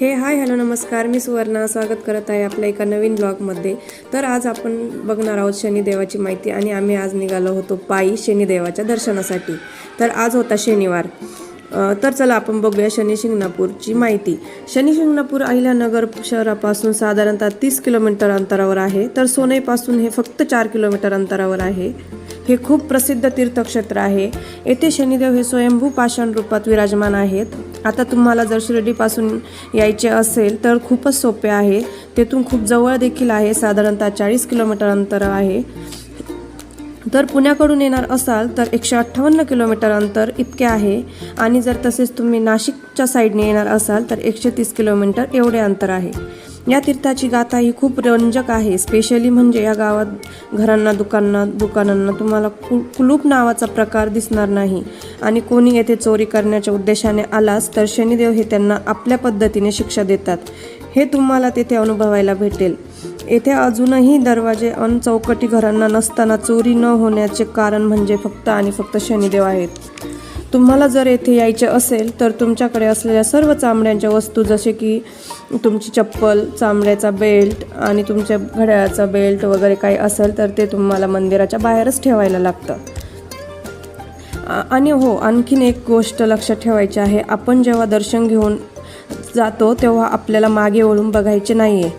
Hi hello नमस्कार, मी सुवर्णा स्वागत करत आहे आपल्या एका नवीन ब्लॉगमध्ये. तर आज आपण बघणार आहोत शनिदेवाची माहिती आणि आम्ही आज निघालो होतो पायी शनिदेवाच्या दर्शनासाठी. तर आज होता शनिवार. तर चला आपण बघूया शनी शिंगणापूरची माहिती. शनी शिंगणापूर अहिल्यानगर शहरापासून साधारणतः 30 किलोमीटर अंतरावर आहे. तर सोनईपासून हे फक्त 4 किलोमीटर अंतरावर आहे. हे खूप प्रसिद्ध तीर्थक्षेत्र आहे. येथे शनिदेव हे स्वयंभू पाषाण रूपात विराजमान आहेत. आता तुम्हाला जर शिर्डीपासून यायचे असेल तर खूपच सोपे आहे. तेथून खूप जवळ देखील आहे, साधारणतः 40 किलोमीटर अंतर आहे. तर पुण्याकडून येणार असाल तर 158 किलोमीटर अंतर इतके आहे. आणि जर तसेच तुम्ही नाशिकच्या साईडने येणार असाल तर 130 किलोमीटर एवढे अंतर आहे. या तीर्थाची गाथा ही खूप रंजक आहे. स्पेशली म्हणजे या गावात घरांना दुकानांना तुम्हाला कुलूप नावाचा प्रकार दिसणार नाही. आणि कोणी येथे चोरी करण्याच्या उद्देशाने आलाच तर शनिदेव हे त्यांना आपल्या पद्धतीने शिक्षा देतात. हे तुम्हाला तेथे अनुभवायला भेटेल. येथे अजूनही दरवाजे अन चौकटी घरांना नसताना चोरी न होण्याचे कारण म्हणजे फक्त आणि फक्त शनिदेव आहेत. तुम्हाला जर येथे यायचे असेल तर तुमच्याकडे असलेल्या सर्व चामड्यांच्या वस्तू, जसे की तुमची चप्पल, चामड्याचा बेल्ट आणि तुमच्या घड्याळाचा बेल्ट वगैरे काही असेल तर ते तुम्हाला मंदिराच्या बाहेरच ठेवायला लागतं. आणि हो, आणखीन एक गोष्ट लक्षात ठेवायची आहे. आपण जेव्हा दर्शन घेऊन जातो तेव्हा आपल्याला मागे वळून बघायचे नाही आहे.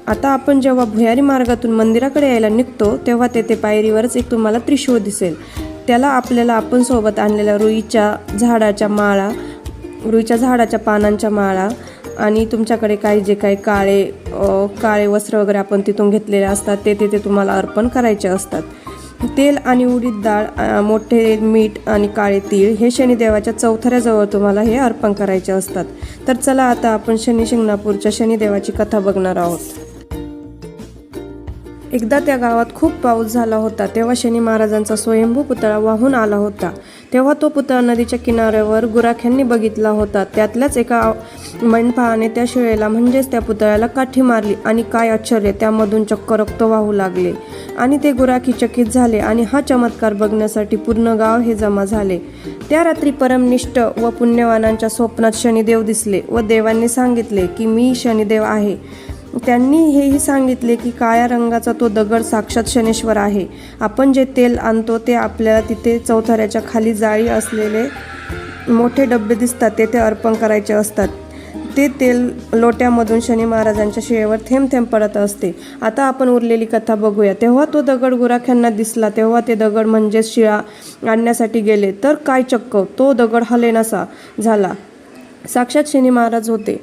आता आपण जेव्हा भुयारी मार्गातून मंदिराकडे यायला निघतो तेव्हा तेथे पायरीवरच एक तुम्हाला त्रिशूळ दिसेल. त्याला आपल्याला आपण सोबत आणलेल्या रुईच्या झाडाच्या पानांच्या माळा आणि तुमच्याकडे जे काही काळे वस्त्र वगैरे आपण तिथून घेतलेले असतात ते तिथे तुम्हाला अर्पण करायचे असतात. तेल आणि उडीद डाळ, मोठे मीठ आणि काळे तीळ हे शनिदेवाच्या चौथऱ्याजवळ तुम्हाला हे अर्पण करायचे असतात. तर चला आता आपण शनी शिंगणापूरच्या शनिदेवाची कथा बघणार आहोत. एकदा त्या गावात खूप पाऊस झाला होता. तेव्हा शनी महाराजांचा स्वयंभू पुतळा वाहून आला होता. तेव्हा तो पुतळा नदीच्या किनाऱ्यावर गुराख्यांनी बघितला होता. त्यातल्याच एका मेंढपाळाने त्या शिळेला म्हणजेच त्या पुतळ्याला काठी मारली आणि काय आश्चर्य, त्यामधून चक्क रक्त वाहू लागले. आणि ते गुराखी चकित झाले आणि हा चमत्कार बघण्यासाठी पूर्ण गाव हे जमा झाले. त्या रात्री परमनिष्ठ व पुण्यवानांच्या स्वप्नात शनिदेव दिसले व देवांनी सांगितले की मी शनिदेव आहे. त्यांनी हेही सांगितले की काळ्या रंगाचा तो दगड साक्षात शनेश्वर आहे. आपण जे तेल आणतो ते आपल्याला तिथे चौथऱ्याच्या खाली जाळी असलेले मोठे डबे दिसतात तेथे अर्पण करायचे असतात. ते तेल लोट्यामधून शनी महाराजांच्या शिळेवर थेंब थेंब पडत असते. आता आपण उरलेली कथा बघूया. तेव्हा तो दगड गुराख्यांना दिसला. तेव्हा ते दगड म्हणजेच शिळा आणण्यासाठी गेले तर काय चक्क तो दगड हलेनासा झाला. साक्षात शनी महाराज होते.